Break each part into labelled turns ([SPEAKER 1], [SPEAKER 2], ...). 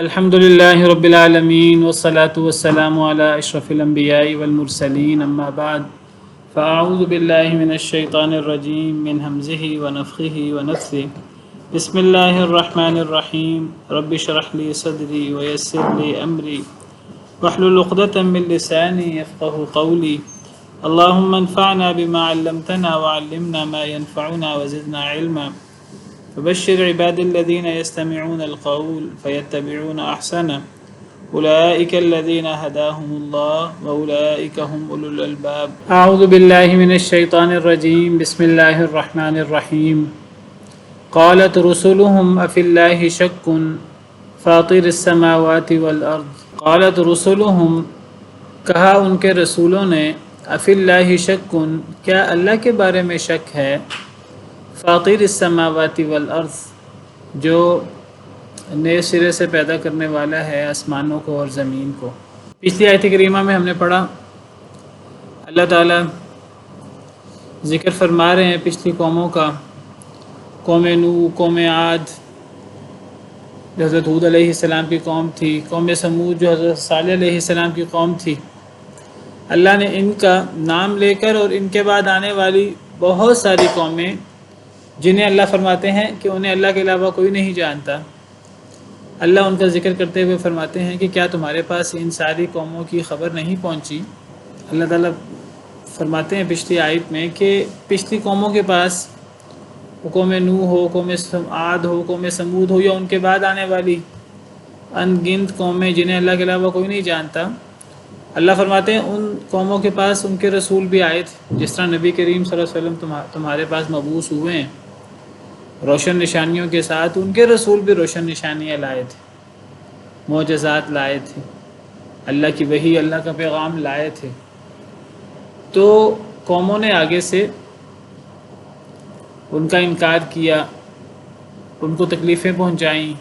[SPEAKER 1] الحمد لله رب العالمين والصلاة والسلام على أشرف الأنبياء والمرسلين أما بعد فأعوذ بالله من الشيطان الرجيم من همزه ونفخه ونفثه بسم الله الرحمن الرحيم رب اشرح لي صدري ويسر لي أمري واحلل عقدة من لساني يفقه قولي اللهم انفعنا بما علمتنا وعلمنا ما ينفعنا وزدنا علما فبشر عباد الذين يستمعون القول فيتبعون أحسنه أولئك الذين هداهم الله وأولئك هم أولو الألباب أعوذ بالله من الشيطان الرجيم بسم الله الرحمن الرحيم قالت رسلهم أفي الله شك فاطر السماوات والأرض قالت رسلهم کہا ان کے رسولوں نے افی اللہ شک کیا اللہ کے بارے میں شک ہے فاطر السماوات والارض جو نئے سرے سے پیدا کرنے والا ہے آسمانوں کو اور زمین کو۔ پچھلی آیت کریمہ میں ہم نے پڑھا اللہ تعالیٰ ذکر فرما رہے ہیں پچھلی قوموں کا، قوم نوح، قوم عاد جو حضرت ہود علیہ السلام کی قوم تھی، قوم سمود جو حضرت صالح علیہ السلام کی قوم تھی۔ اللہ نے ان کا نام لے کر اور ان کے بعد آنے والی بہت ساری قومیں جنہیں اللہ فرماتے ہیں کہ انہیں اللہ کے علاوہ کوئی نہیں جانتا، اللہ ان کا ذکر کرتے ہوئے فرماتے ہیں کہ کیا تمہارے پاس ان ساری قوموں کی خبر نہیں پہنچی؟ اللہ تعالیٰ فرماتے ہیں پچھلی آیت میں کہ پچھلی قوموں کے پاس قوم نوح ہو، قوم عاد ہو، قوم سمود ہو، یا ان کے بعد آنے والی ان گنت قومیں جنہیں اللہ کے علاوہ کوئی نہیں جانتا، اللہ فرماتے ہیں ان قوموں کے پاس ان کے رسول بھی آئے تھے، جس طرح نبی کریم صلی اللہ علیہ وسلم تمہارے پاس مبعوث ہوئے ہیں روشن نشانیوں کے ساتھ، ان کے رسول بھی روشن نشانیاں لائے تھے، معجزات لائے تھے، اللہ کی وحی، اللہ کا پیغام لائے تھے۔ تو قوموں نے آگے سے ان کا انکار کیا، ان کو تکلیفیں پہنچائیں،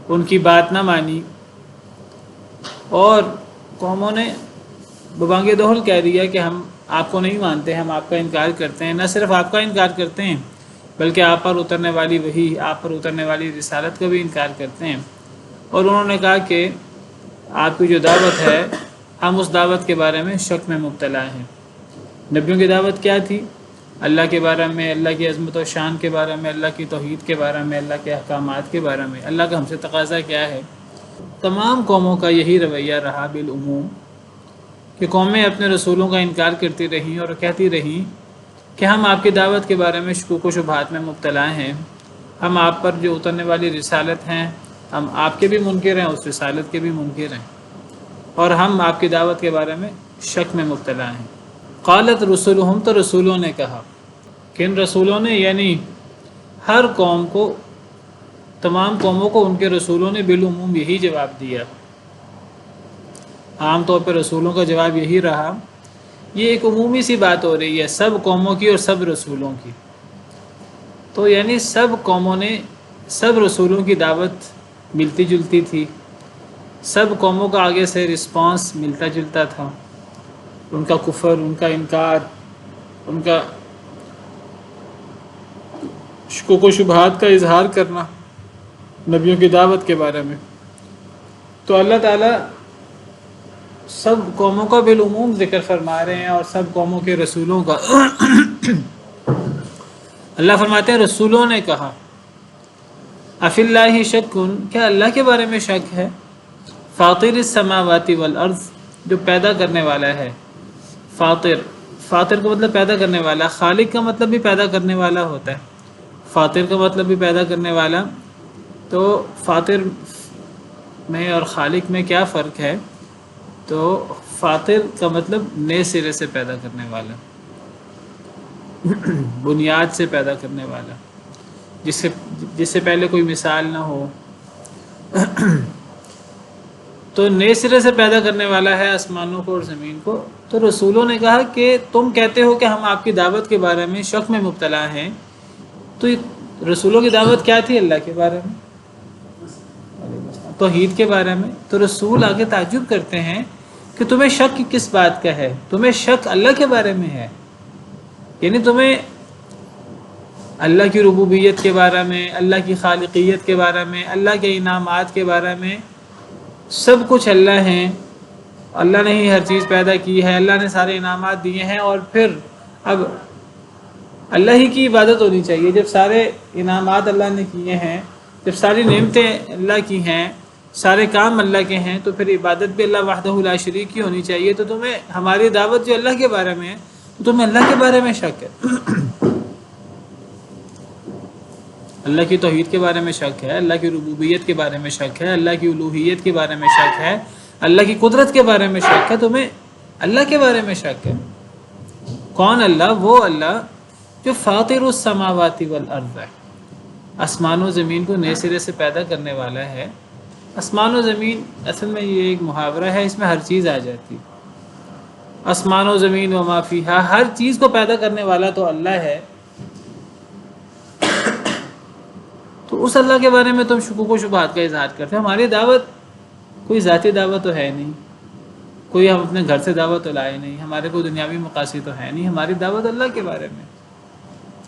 [SPEAKER 1] ان کی بات نہ مانی، اور قوموں نے ببانگ دہل کہہ دیا کہ ہم آپ کو نہیں مانتے، ہم آپ کا انکار کرتے ہیں۔ نہ صرف آپ کا انکار کرتے ہیں بلکہ آپ پر اترنے والی وحی، آپ پر اترنے والی رسالت کا بھی انکار کرتے ہیں۔ اور انہوں نے کہا کہ آپ کی جو دعوت ہے ہم اس دعوت کے بارے میں شک میں مبتلا ہیں۔ نبیوں کی دعوت کیا تھی؟ اللہ کے بارے میں، اللہ کی عظمت و شان کے بارے میں، اللہ کی توحید کے بارے میں، اللہ کے احکامات کے بارے میں، اللہ کا ہم سے تقاضا کیا ہے۔ تمام قوموں کا یہی رویہ رہا بالعموم کہ قومیں اپنے رسولوں کا انکار کرتی رہیں اور کہتی رہیں کہ ہم آپ کی دعوت کے بارے میں شکوک و شبہات میں مبتلا ہیں، ہم آپ پر جو اترنے والی رسالت ہیں ہم آپ کے بھی منکر ہیں، اس رسالت کے بھی منکر ہیں، اور ہم آپ کی دعوت کے بارے میں شک میں مبتلا ہیں۔ قالت رسولہم، تو رسولوں نے کہا، کن رسولوں نے؟ یعنی ہر قوم کو، تمام قوموں کو ان کے رسولوں نے بالعموم یہی جواب دیا۔ عام طور پر رسولوں کا جواب یہی رہا۔ یہ ایک عمومی سی بات ہو رہی ہے سب قوموں کی اور سب رسولوں کی، تو یعنی سب قوموں نے، سب رسولوں کی دعوت ملتی جلتی تھی، سب قوموں کا آگے سے رسپانس ملتا جلتا تھا، ان کا کفر، ان کا انکار، ان کا شکوک و شبہات کا اظہار کرنا نبیوں کی دعوت کے بارے میں۔ تو اللہ تعالیٰ سب قوموں کا بالعموم ذکر فرما رہے ہیں اور سب قوموں کے رسولوں کا۔ اللہ فرماتے ہیں رسولوں نے کہا افی اللہ شک، کیا اللہ کے بارے میں شک ہے؟ فاطر السماوات والارض، جو پیدا کرنے والا ہے۔ فاطر، فاطر کا مطلب پیدا کرنے والا، خالق کا مطلب بھی پیدا کرنے والا ہوتا ہے، فاطر کا مطلب بھی پیدا کرنے والا۔ تو فاطر میں اور خالق میں کیا فرق ہے؟ تو فاطر کا مطلب نئے سرے سے پیدا کرنے والا، بنیاد سے پیدا کرنے والا، جس سے پہلے کوئی مثال نہ ہو، تو نئے سرے سے پیدا کرنے والا ہے آسمانوں کو اور زمین کو۔ تو رسولوں نے کہا کہ تم کہتے ہو کہ ہم آپ کی دعوت کے بارے میں شک میں مبتلا ہیں، تو رسولوں کی دعوت کیا تھی؟ اللہ کے بارے میں، توحید کے بارے میں۔ تو رسول آگے تعجب کرتے ہیں کہ تمہیں شک کس بات کا ہے؟ تمہیں شک اللہ کے بارے میں ہے، یعنی تمہیں اللہ کی ربوبیت کے بارے میں، اللہ کی خالقیت کے بارے میں، اللہ کے انعامات کے بارے میں سب کچھ اللہ ہیں، اللہ نے ہی ہر چیز پیدا کی ہے، اللہ نے سارے انعامات دیے ہیں، اور پھر اب اللہ ہی کی عبادت ہونی چاہیے۔ جب سارے انعامات اللہ نے کیے ہیں، جب ساری نعمتیں اللہ کی ہیں، سارے کام اللہ کے ہیں، تو پھر عبادت بھی اللہ وحدہ لا شریک کی ہونی چاہیے۔ تو تمہیں ہماری دعوت جو اللہ کے بارے میں ہے، تو تمہیں اللہ کے بارے میں شک ہے، اللہ کی توحید کے بارے میں شک ہے، اللہ کی ربوبیت کے بارے میں شک ہے، اللہ کی الوہیت کے بارے میں شک ہے، اللہ کی قدرت کے بارے میں شک ہے، تمہیں اللہ کے بارے میں شک ہے۔ کون اللہ؟ وہ اللہ جو فاطر السماوات والارض ہے، آسمان و زمین کو نئے سرے سے پیدا کرنے والا ہے۔ آسمان و زمین اصل میں یہ ایک محاورہ ہے، اس میں ہر چیز آ جاتی۔ آسمان و زمین و ما فیہا، ہر چیز کو پیدا کرنے والا تو اللہ ہے۔ تو اس اللہ کے بارے میں تم شکوک و شبہات کا اظہار کرتے ہو۔ ہماری دعوت کوئی ذاتی دعوت تو ہے نہیں، کوئی ہم اپنے گھر سے دعوت تو لائے نہیں، ہمارے کوئی دنیاوی مقاصد تو ہے نہیں، ہماری دعوت اللہ کے بارے میں،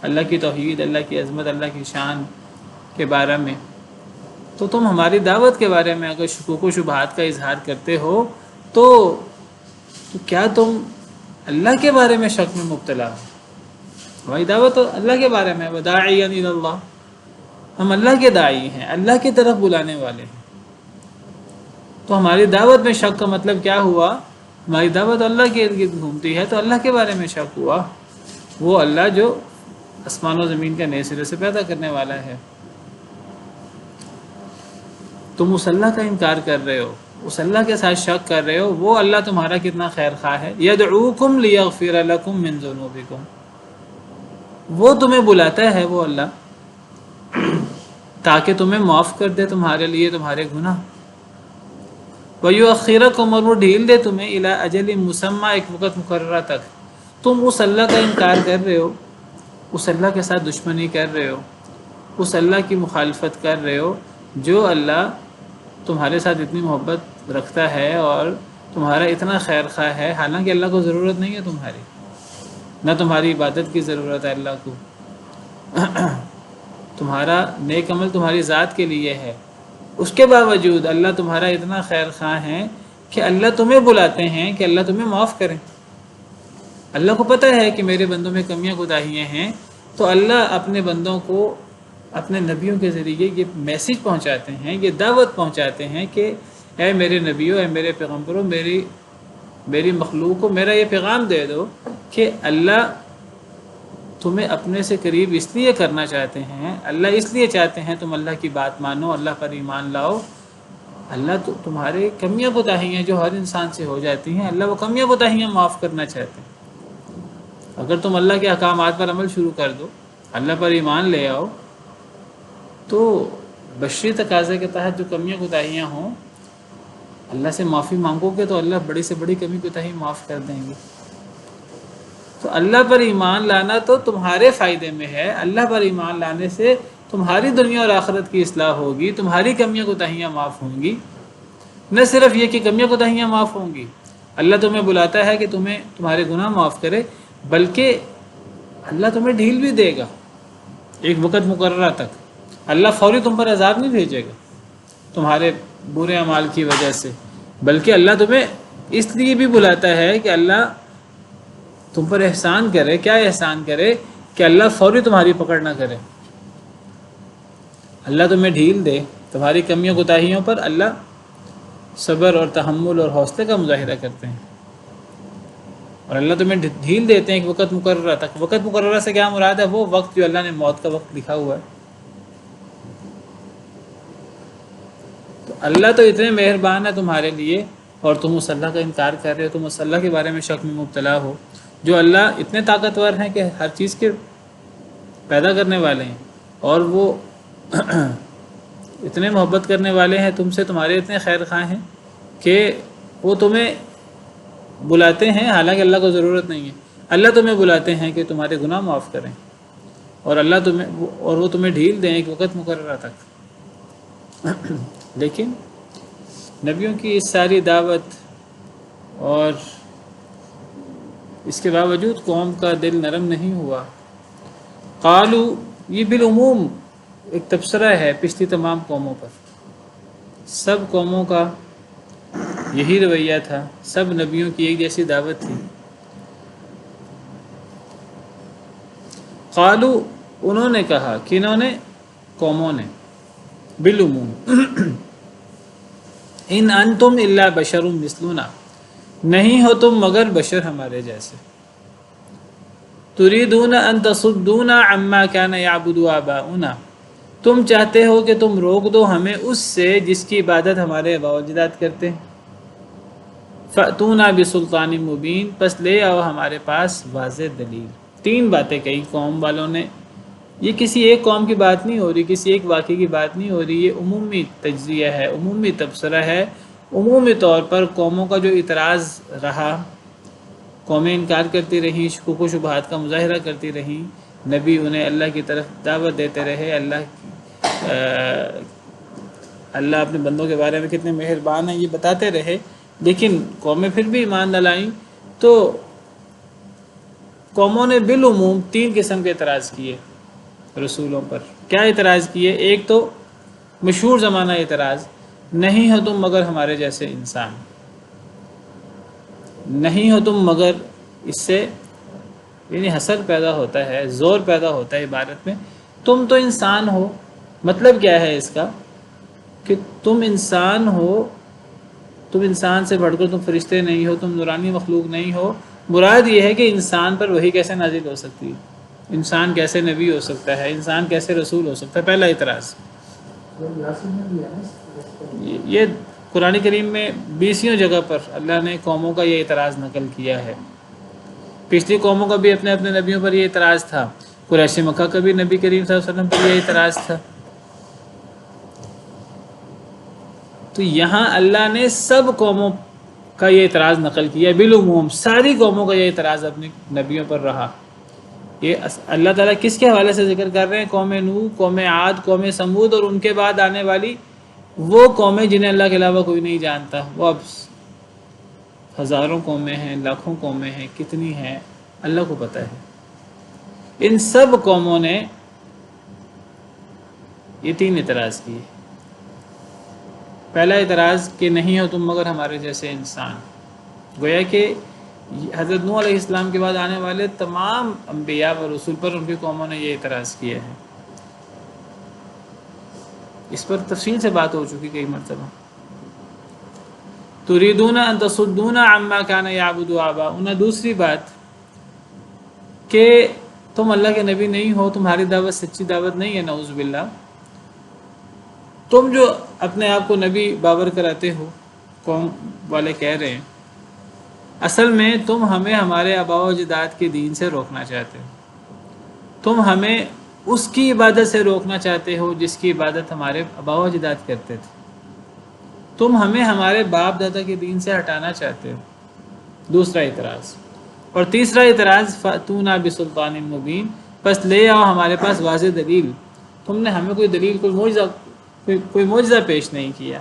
[SPEAKER 1] اللہ کی توحید، اللہ کی عظمت، اللہ کی شان کے بارے میں۔ تو تم ہماری دعوت کے بارے میں اگر شکوک و شبہات کا اظہار کرتے ہو تو کیا تم اللہ کے بارے میں شک میں مبتلا ہو؟ ہماری دعوت تو اللہ کے بارے میں، وداعیا الی اللہ، ہم اللہ کے داعی ہیں، اللہ کی طرف بلانے والے ہیں۔ تو ہماری دعوت میں شک کا مطلب کیا ہوا؟ ہماری دعوت اللہ کے ارد گرد گھومتی ہے، تو اللہ کے بارے میں شک ہوا، وہ اللہ جو آسمان و زمین کا نئے سرے سے پیدا کرنے والا ہے۔ تم اس اللہ کا انکار کر رہے ہو، اس اللہ کے ساتھ شک کر رہے ہو، وہ اللہ تمہارا کتنا خیر خواہ ہے۔ یدعوکم لیغفر لکم من ذنوبکم، وہ تمہیں بلاتا ہے، وہ اللہ، تاکہ تمہیں معاف کر دے تمہارے لیے تمہارے گناہ۔ وَيُؤَخِّرَكُمْ، اور وہ ڈھیل دے تمہیں، الی اجل مسمى، ایک وقت مقررہ تک۔ تم اس اللہ کا انکار کر رہے ہو، اس اللہ کے ساتھ دشمنی کر رہے ہو، اس اللہ کی مخالفت کر رہے ہو جو اللہ تمہارے ساتھ اتنی محبت رکھتا ہے اور تمہارا اتنا خیر خواہ ہے، حالانکہ اللہ کو ضرورت نہیں ہے تمہاری، نہ تمہاری عبادت کی ضرورت ہے اللہ کو، تمہارا نیک عمل تمہاری ذات کے لیے ہے۔ اس کے باوجود اللہ تمہارا اتنا خیر خواہ ہے کہ اللہ تمہیں بلاتے ہیں کہ اللہ تمہیں معاف کریں۔ اللہ کو پتہ ہے کہ میرے بندوں میں کمیاں کوتاہیاں ہیں، تو اللہ اپنے بندوں کو اپنے نبیوں کے ذریعے یہ میسیج پہنچاتے ہیں، یہ دعوت پہنچاتے ہیں کہ اے میرے نبیوں، اے میرے پیغمبروں، میری مخلوق کو میرا یہ پیغام دے دو کہ اللہ تمہیں اپنے سے قریب اس لیے کرنا چاہتے ہیں، اللہ اس لیے چاہتے ہیں تم اللہ کی بات مانو، اللہ پر ایمان لاؤ۔ اللہ تو تمہارے کمیاں کوتاہیاں جو ہر انسان سے ہو جاتی ہیں، اللہ وہ کمیاں کوتاہیاں معاف کرنا چاہتے ہیں۔ اگر تم اللہ کے احکامات پر عمل شروع کر دو، اللہ پر ایمان لے آؤ، تو بشری تقاضے کے تحت جو کمیاں کوتاہیاں ہوں، اللہ سے معافی مانگو گے تو اللہ بڑی سے بڑی کمی کوتاہی معاف کر دیں گے۔ تو اللہ پر ایمان لانا تو تمہارے فائدے میں ہے، اللہ پر ایمان لانے سے تمہاری دنیا اور آخرت کی اصلاح ہوگی، تمہاری کمیاں کوتاہیاں معاف ہوں گی۔ نہ صرف یہ کہ کمیاں کوتاہیاں معاف ہوں گی، اللہ تمہیں بلاتا ہے کہ تمہارے گناہ معاف کرے، بلکہ اللہ تمہیں ڈھیل بھی دے گا ایک وقت مقررہ تک۔ اللہ فوری تم پر عذاب نہیں بھیجے گا تمہارے برے اعمال کی وجہ سے، بلکہ اللہ تمہیں اس لیے بھی بلاتا ہے کہ اللہ تم پر احسان کرے۔ کیا احسان کرے؟ کہ اللہ فوری تمہاری پکڑ نہ کرے، اللہ تمہیں ڈھیل دے تمہاری کمیوں کوتاہیوں پر۔ اللہ صبر اور تحمل اور حوصلے کا مظاہرہ کرتے ہیں، اور اللہ تمہیں ڈھیل دیتے ہیں ایک وقت مقررہ تک۔ وقت مقررہ سے کیا مراد ہے؟ وہ وقت جو اللہ نے موت کا وقت لکھا ہوا ہے۔ تو اللہ تو اتنے مہربان ہے تمہارے لیے، اور تم اس اللہ کا انکار کر رہے ہو، تم اس اللہ کے بارے میں شک میں مبتلا ہو، جو اللہ اتنے طاقتور ہیں کہ ہر چیز کے پیدا کرنے والے ہیں، اور وہ اتنے محبت کرنے والے ہیں تم سے، تمہارے اتنے خیر خواہ ہیں کہ وہ تمہیں بلاتے ہیں، حالانکہ اللہ کو ضرورت نہیں ہے۔ اللہ تمہیں بلاتے ہیں کہ تمہارے گناہ معاف کریں، اور وہ تمہیں ڈھیل دیں ایک وقت مقررہ تک۔ لیکن نبیوں کی اس ساری دعوت اور اس کے باوجود قوم کا دل نرم نہیں ہوا۔ قالو، یہ بالعموم ایک تبصرہ ہے پچھلی تمام قوموں پر، سب قوموں کا یہی رویہ تھا، سب نبیوں کی ایک جیسی دعوت تھی۔ قالو، انہوں نے کہا، کنہوں نے؟ قوموں نے، بالعموم، ان انتم الا بشر مثلنا، نہیں ہو تم مگر بشر ہمارے جیسے۔ تريدون ان تصدونا عما كان يعبد آباؤنا، تم چاہتے ہو کہ تم روک دو ہمیں اس سے جس کی عبادت ہمارے آباء و اجداد کرتے ہیں۔ فأتونا بسلطان مبین، پس لے آؤ ہمارے پاس واضح دلیل۔ تین باتیں کہی قوم والوں نے۔ یہ کسی ایک قوم کی بات نہیں ہو رہی، کسی ایک واقعے کی بات نہیں ہو رہی، یہ عمومی تجزیہ ہے، عمومی تبصرہ ہے۔ عمومی طور پر قوموں کا جو اعتراض رہا، قومیں انکار کرتی رہیں، شکوک و شبہات کا مظاہرہ کرتی رہیں، نبی انہیں اللہ کی طرف دعوت دیتے رہے، اللہ اپنے بندوں کے بارے میں کتنے مہربان ہیں یہ بتاتے رہے، لیکن قومیں پھر بھی ایمان نہ لائیں۔ تو قوموں نے بالعموم تین قسم کے اعتراض کیے رسولوں پر۔ کیا اعتراض کیے؟ ایک تو مشہور زمانہ اعتراض، نہیں ہو تم مگر ہمارے جیسے انسان، نہیں ہو تم مگر، اس سے یعنی حسد پیدا ہوتا ہے، زور پیدا ہوتا ہے عبارت میں۔ تم تو انسان ہو، مطلب کیا ہے اس کا؟ کہ تم انسان ہو، تم انسان سے بڑھ کر تم فرشتے نہیں ہو، تم نورانی مخلوق نہیں ہو۔ مراد یہ ہے کہ انسان پر وحی کیسے نازل ہو سکتی ہے، انسان کیسے نبی ہو سکتا ہے، انسان کیسے رسول ہو سکتا ہے؟ پہلا اعتراض یہ قرآن کریم میں 20 جگہ پر اللہ نے قوموں کا یہ اعتراض نقل کیا ہے۔ پچھلی قوموں کا بھی اپنے اپنے نبیوں پر یہ اعتراض تھا، قریش مکہ کا بھی نبی کریم صلی اللہ علیہ وسلم پر یہ اعتراض تھا۔ تو یہاں اللہ نے سب قوموں کا یہ اعتراض نقل کیا، بالعموم ساری قوموں کا یہ اعتراض اپنے نبیوں پر رہا۔ یہ اللہ تعالیٰ کس کے حوالے سے ذکر کر رہے ہیں؟ قوم نوح، قوم عاد، قوم سمود، اور ان کے بعد آنے والی وہ قومیں جنہیں اللہ کے علاوہ کوئی نہیں جانتا۔ وہ اب ہزاروں قومیں ہیں، لاکھوں قومیں ہیں، کتنی ہیں اللہ کو پتہ ہے۔ ان سب قوموں نے یہ تین اعتراض کیے۔ پہلا اعتراض کہ نہیں ہو تم مگر ہمارے جیسے انسان، گویا کہ حضرت نوح علیہ السلام کے بعد آنے والے تمام انبیاء و رسول پر ان کی قوموں نے یہ اعتراض کیا ہے۔ اس پر تفصیل سے بات ہو چکی کئی مرتبہ۔ تريدون ان تصدونا عما كان يعبد آباؤنا، دوسری بات کہ تم اللہ کے نبی نہیں ہو، تمہاری دعوت سچی دعوت نہیں ہے، نعوذ باللہ۔ تم جو اپنے آپ کو نبی باور کراتے ہو، قوم والے کہہ رہے ہیں، اصل میں تم ہمیں ہمارے آباء و اجداد کے دین سے روکنا چاہتے ہو، تم ہمیں اس کی عبادت سے روکنا چاہتے ہو جس کی عبادت ہمارے آباء و اجداد کرتے تھے، تم ہمیں ہمارے باپ دادا کے دین سے ہٹانا چاہتے ہو، دوسرا اعتراض۔ اور تیسرا اعتراض فأتونا بسلطان مبین، بس لے آؤ ہمارے پاس واضح دلیل۔ تم نے ہمیں کوئی دلیل، کوئی معجزہ پیش نہیں کیا،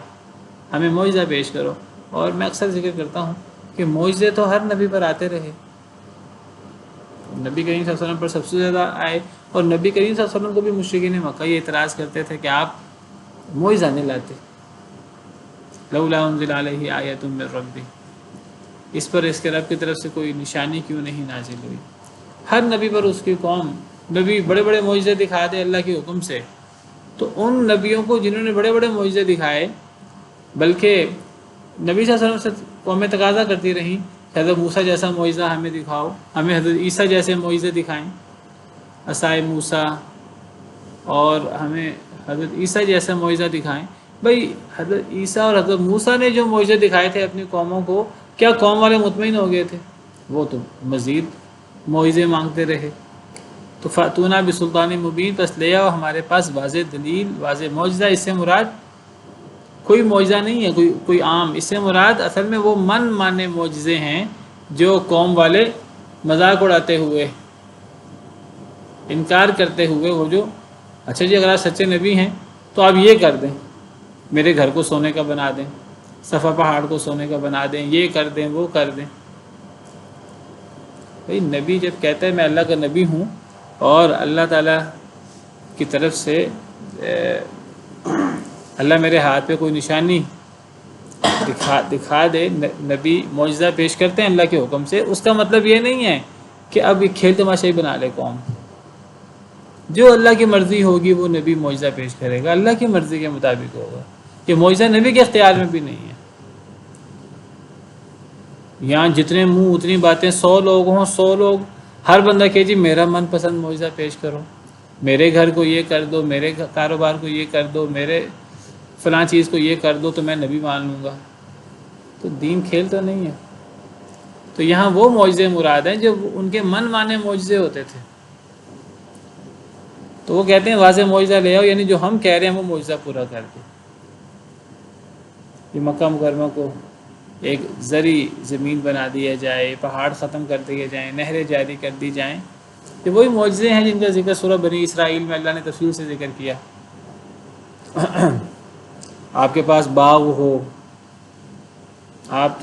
[SPEAKER 1] ہمیں معجزہ پیش کرو۔ اور میں اکثر ذکر کرتا ہوں کہ معجزے تو ہر نبی پر آتے رہے، نبی کریم صلی اللہ علیہ وسلم پر سب سے زیادہ آئے، اور نبی کریم صلی اللہ علیہ وسلم کو بھی مشرکین مکہ یہ اعتراض کرتے تھے کہ آپ معجزہ نہیں لاتے، لولا انزل علیہ آیۃ من ربہ، اس پر اس کے رب کی طرف سے کوئی نشانی کیوں نہیں نازل ہوئی؟ ہر نبی پر اس کی قوم، نبی بڑے بڑے معجزے دکھا دے اللہ کے حکم سے، تو ان نبیوں کو جنہوں نے بڑے بڑے معجزے دکھائے، بلکہ نبی صلی اللہ علیہ وسلم سے قومیں تقاضا کرتی رہیں حضرت موسیٰ جیسا معجزہ ہمیں دکھاؤ، ہمیں حضرت عیسیٰ جیسے معجزے دکھائیں، عصائے موسیٰ، اور ہمیں حضرت عیسیٰ جیسا معجزہ دکھائیں۔ بھئی حضرت عیسیٰ اور حضرت موسیٰ نے جو معجزے دکھائے تھے اپنی قوموں کو، کیا قوم والے مطمئن ہو گئے تھے؟ وہ تو مزید معجزے مانگتے رہے۔ تو فاتونا بسلطان مبین، پس لے آؤ ہمارے پاس واضح دلیل، واضح معجزہ۔ اس سے مراد کوئی معجزہ نہیں ہے کوئی عام، اس سے مراد اصل میں وہ من مانے معجزے ہیں جو قوم والے مذاق اڑاتے ہوئے، انکار کرتے ہوئے، وہ جو اچھا جی اگر آپ سچے نبی ہیں تو آپ یہ کر دیں، میرے گھر کو سونے کا بنا دیں، صفا پہاڑ کو سونے کا بنا دیں، یہ کر دیں، وہ کر دیں۔ بھئی نبی جب کہتا ہے میں اللہ کا نبی ہوں اور اللہ تعالیٰ کی طرف سے اللہ میرے ہاتھ پہ کوئی نشانی دکھا دے، نبی معجزہ پیش کرتے ہیں اللہ کے حکم سے، اس کا مطلب یہ نہیں ہے کہ اب یہ کھیل تماشا ہی بنا لے قوم. جو اللہ کی مرضی ہوگی وہ نبی معجزہ پیش کرے گا، اللہ کی مرضی کے مطابق ہوگا. یہ معجزہ نبی کے اختیار میں بھی نہیں ہے. یہاں جتنے منہ اتنی باتیں، 100 لوگ ہوں، 100 لوگ ہر بندہ کہ جی میرا من پسند معجزہ پیش کرو، میرے گھر کو یہ کر دو، میرے کاروبار کو یہ کر دو، میرے فلاں چیز کو یہ کر دو تو میں نبی مان لوں گا. تو دین کھیل تو نہیں ہے. تو یہاں وہ معجزے مراد ہیں جو ان کے من مانے معجزے ہوتے تھے. تو وہ کہتے ہیں واضح معجزہ لے آؤ، یعنی جو ہم کہہ رہے ہیں وہ معجزہ پورا کر دو. یہ مکہ مکرمہ کو ایک زرعی زمین بنا دیا جائے، پہاڑ ختم کر دیے جائیں، نہریں جاری کر دی جائیں، یہ وہی معجزے ہیں جن کا ذکر سورہ بنی اسرائیل میں اللہ نے تفصیل سے ذکر کیا. آپ کے پاس باغ ہو، آپ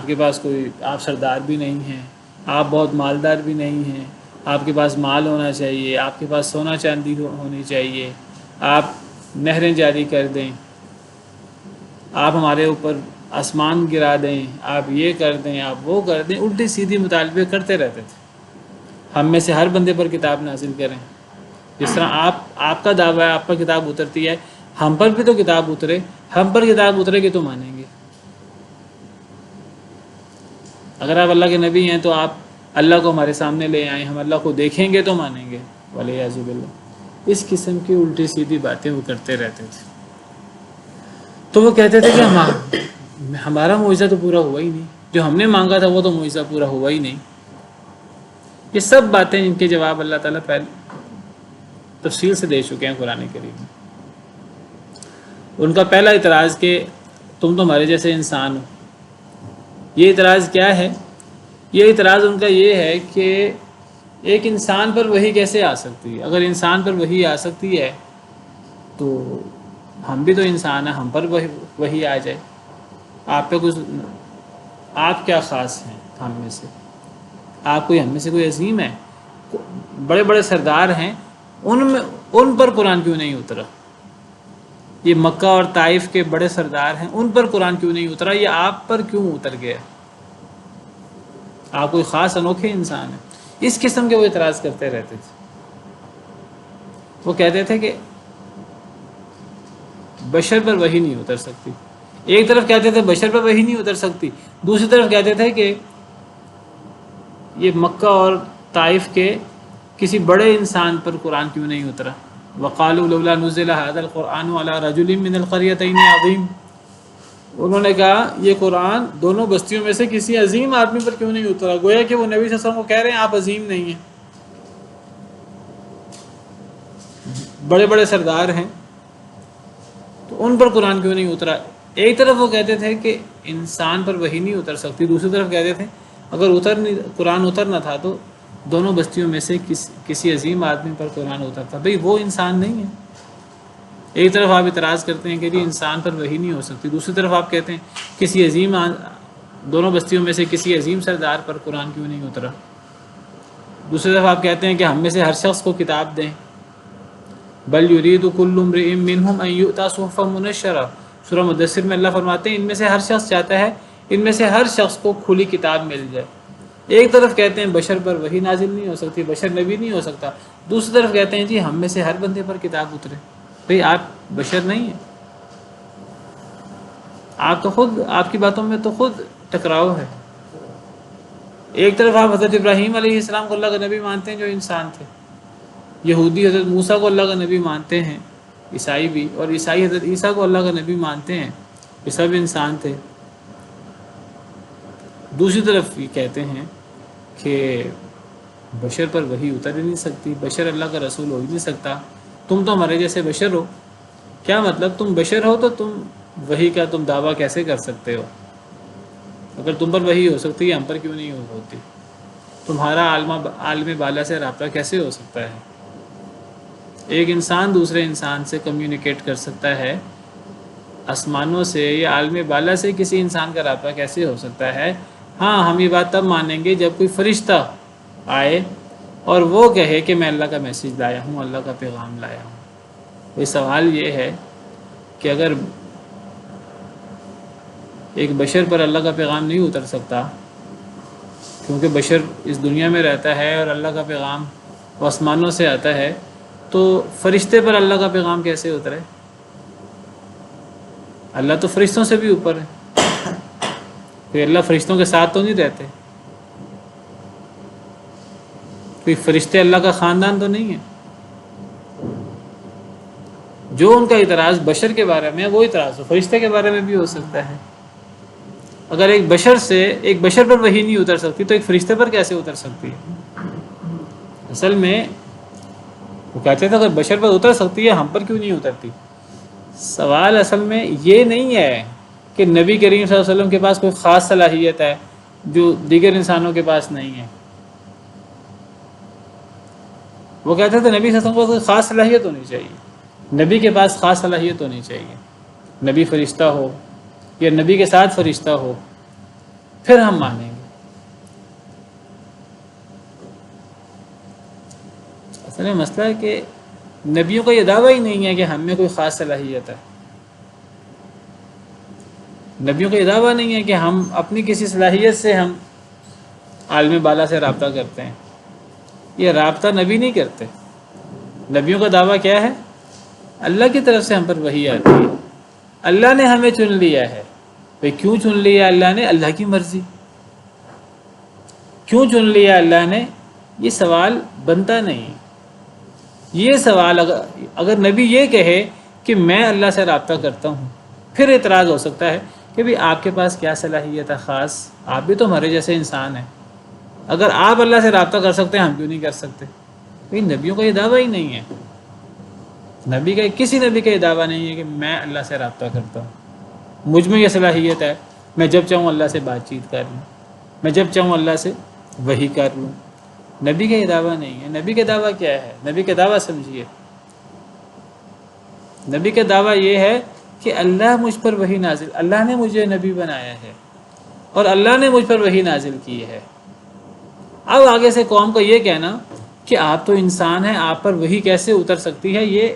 [SPEAKER 1] کے پاس کوئی، آپ سردار بھی نہیں ہیں، آپ بہت مالدار بھی نہیں ہیں، آپ کے پاس مال ہونا چاہیے، آپ کے پاس سونا چاندی ہونی چاہیے، آپ نہریں جاری کر دیں، آپ ہمارے اوپر آسمان گرا دیں، آپ یہ کر دیں، آپ وہ کر دیں، الٹی سیدھی مطالبے کرتے رہتے تھے. ہم میں سے ہر بندے پر کتاب نازل کریں. جس طرح آپ کا دعویٰ ہے آپ پر کتاب اترتی ہے، ہم پر بھی تو کتاب اترے، ہم پر کتاب اترے گی تو مانیں گے. اگر آپ اللہ کے نبی ہیں تو آپ اللہ کو ہمارے سامنے لے آئیں، ہم اللہ کو دیکھیں گے تو مانیں گے. ولیعذ باللہ اس قسم کی الٹی سیدھی باتیں وہ کرتے رہتے تھے. تو وہ کہتے تھے کہ ہمارا معجزہ تو پورا ہوا ہی نہیں، جو ہم نے مانگا تھا وہ تو معجزہ پورا ہوا ہی نہیں. یہ سب باتیں ان کے جواب اللہ تعالیٰ پہلے تفصیل سے دے چکے ہیں قرآن کریم میں. ان کا پہلا اعتراض کہ تم تو ہمارے جیسے انسان ہو. یہ اعتراض کیا ہے؟ یہ اعتراض ان کا یہ ہے کہ ایک انسان پر وحی کیسے آ سکتی ہے؟ اگر انسان پر وحی آ سکتی ہے تو ہم بھی تو انسان ہیں، ہم پر وحی آ جائے. آپ پہ کچھ، آپ کیا خاص ہیں ہم میں سے؟ آپ کوئی ہم میں سے کوئی عظیم ہے؟ بڑے بڑے سردار ہیں، ان پر قرآن کیوں نہیں اترا؟ یہ مکہ اور طائف کے بڑے سردار ہیں، ان پر قرآن کیوں نہیں اترا؟ یہ آپ پر کیوں اتر گیا؟ آپ کوئی خاص انوکھے انسان ہیں. اس قسم کے وہ اعتراض کرتے رہتے تھے. وہ کہتے تھے کہ بشر پر وحی نہیں اتر سکتی. ایک طرف کہتے تھے بشر پر وحی نہیں اتر سکتی، دوسری طرف کہتے تھے کہ یہ مکہ اور طائف کے کسی بڑے انسان پر قرآن کیوں نہیں اترا. وقالوا لولا نزل هذا القرآن على رجل من القريتين عظيم. انہوں نے کہا یہ قرآن دونوں بستیوں میں سے کسی عظیم آدمی پر کیوں نہیں اترا؟ گویا کہ وہ نبی صلی اللہ علیہ وسلم کو کہہ رہے ہیں آپ عظیم نہیں ہیں، بڑے بڑے سردار ہیں، تو ان پر قرآن کیوں نہیں اترا؟ ایک طرف وہ کہتے تھے کہ انسان پر وحی نہیں اتر سکتی، دوسری طرف کہتے تھے اگر قرآن اترنا تھا تو دونوں بستیوں میں سے کسی عظیم آدمی پر قرآن اترتا. بھئی وہ انسان نہیں ہے. ایک طرف آپ اعتراض کرتے ہیں کہ یہ انسان پر وحی نہیں ہو سکتی، دوسری طرف آپ کہتے ہیں کسی عظیم، دونوں بستیوں میں سے کسی عظیم سردار پر قرآن کیوں نہیں اترا. دوسری طرف آپ کہتے ہیں کہ ہم میں سے ہر شخص کو کتاب دیں. بل یرید کل امرئ منہم ان یؤتی صحفا منشرہ. سورہ مدثر میں اللہ فرماتے ہیں ان میں سے ہر شخص چاہتا ہے ان میں سے ہر شخص کو کھلی کتاب مل جائے. ایک طرف کہتے ہیں بشر پر وحی نازل نہیں ہو سکتی، بشر نبی نہیں ہو سکتا، دوسری طرف کہتے ہیں جی ہم میں سے ہر بندے پر کتاب اترے. بھئی آپ بشر نہیں ہیں. آپ تو خود، آپ کی باتوں میں تو خود ٹکراؤ ہے. ایک طرف آپ حضرت ابراہیم علیہ السلام کو اللہ کا نبی مانتے ہیں جو انسان تھے، یہودی حضرت موسیٰ کو اللہ کا نبی مانتے ہیں، عیسائی بھی، اور عیسائی حضرت عیسیٰ کو اللہ کا نبی مانتے ہیں، یہ سب انسان تھے. دوسری طرف یہ کہتے ہیں کہ بشر پر وحی اتر ہی نہیں سکتی، بشر اللہ کا رسول ہو ہی نہیں سکتا، تم تو ہمارے جیسے بشر ہو. کیا مطلب؟ تم بشر ہو تو تم وحی کا تم دعویٰ کیسے کر سکتے ہو؟ اگر تم پر وحی ہو سکتی ہے ہم پر کیوں نہیں ہوتی؟ تمہارا عالم بالا سے رابطہ کیسے ہو سکتا ہے؟ ایک انسان دوسرے انسان سے کمیونیکیٹ کر سکتا ہے، آسمانوں سے یا عالم بالا سے کسی انسان کا رابطہ کیسے ہو سکتا ہے؟ ہاں ہم یہ بات تب مانیں گے جب کوئی فرشتہ آئے اور وہ کہے کہ میں اللہ کا میسیج لایا ہوں، اللہ کا پیغام لایا ہوں. یہ سوال یہ ہے کہ اگر ایک بشر پر اللہ کا پیغام نہیں اتر سکتا، کیونکہ بشر اس دنیا میں رہتا ہے اور اللہ کا پیغام آسمانوں سے آتا ہے، تو فرشتے پر اللہ کا پیغام کیسے اترے؟ اللہ تو فرشتوں سے بھی اوپر ہے، کوئی اللہ فرشتوں کے ساتھ تو نہیں رہتے، کوئی فرشتے اللہ کا خاندان تو نہیں ہے۔ جو ان کا اعتراض بشر کے بارے میں وہ اعتراض تو فرشتے کے بارے میں بھی ہو سکتا ہے۔ اگر ایک بشر پر وحی نہیں اتر سکتی تو ایک فرشتے پر کیسے اتر سکتی ہے؟ اصل میں وہ کہتے تھے اگر بشر پر اتر سکتی ہے ہم پر کیوں نہیں اترتی؟ سوال اصل میں یہ نہیں ہے کہ نبی کریم صلی اللہ علیہ وسلم کے پاس کوئی خاص صلاحیت ہے جو دیگر انسانوں کے پاس نہیں ہے۔ وہ کہتے تھے نبی صلی اللہ علیہ وسلم کو کوئی خاص صلاحیت ہونی چاہیے، نبی کے پاس خاص صلاحیت ہونی چاہیے، نبی فرشتہ ہو یا نبی کے ساتھ فرشتہ ہو، پھر ہم مانیں گے۔ اصل میں مسئلہ ہے کہ نبیوں کا یہ دعویٰ ہی نہیں ہے کہ ہم میں کوئی خاص صلاحیت ہے، نبیوں کا یہ دعویٰ نہیں ہے کہ ہم اپنی کسی صلاحیت سے ہم عالم بالا سے رابطہ کرتے ہیں، یہ رابطہ نبی نہیں کرتے۔ نبیوں کا دعویٰ کیا ہے؟ اللہ کی طرف سے ہم پر وحی آتی ہے، اللہ نے ہمیں چن لیا ہے۔ بھئی کیوں چن لیا اللہ نے؟ اللہ کی مرضی۔ کیوں چن لیا اللہ نے؟ یہ سوال بنتا نہیں۔ یہ سوال اگر نبی یہ کہے کہ میں اللہ سے رابطہ کرتا ہوں، پھر اعتراض ہو سکتا ہے کہ بھئی آپ کے پاس کیا صلاحیت ہے خاص، آپ بھی تو ہمارے جیسے انسان ہیں، اگر آپ اللہ سے رابطہ کر سکتے ہیں ہم کیوں نہیں کر سکتے؟ نبیوں کا یہ دعویٰ ہی نہیں ہے، کسی نبی کا یہ دعویٰ نہیں ہے کہ میں اللہ سے رابطہ کرتا ہوں، مجھ میں یہ صلاحیت ہے، میں جب چاہوں اللہ سے بات چیت کر لوں، میں جب چاہوں اللہ سے وحی کر لوں۔ نبی کا یہ دعویٰ نہیں ہے۔ نبی کا دعویٰ کیا ہے؟ نبی کا دعویٰ سمجھیے، نبی کا دعویٰ یہ ہے کہ اللہ مجھ پر وحی نازل، اللہ نے مجھے نبی بنایا ہے اور اللہ نے مجھ پر وحی نازل کی ہے۔ اب آگے سے قوم کو یہ کہنا کہ آپ تو انسان ہیں، آپ پر وحی کیسے اتر سکتی ہے، یہ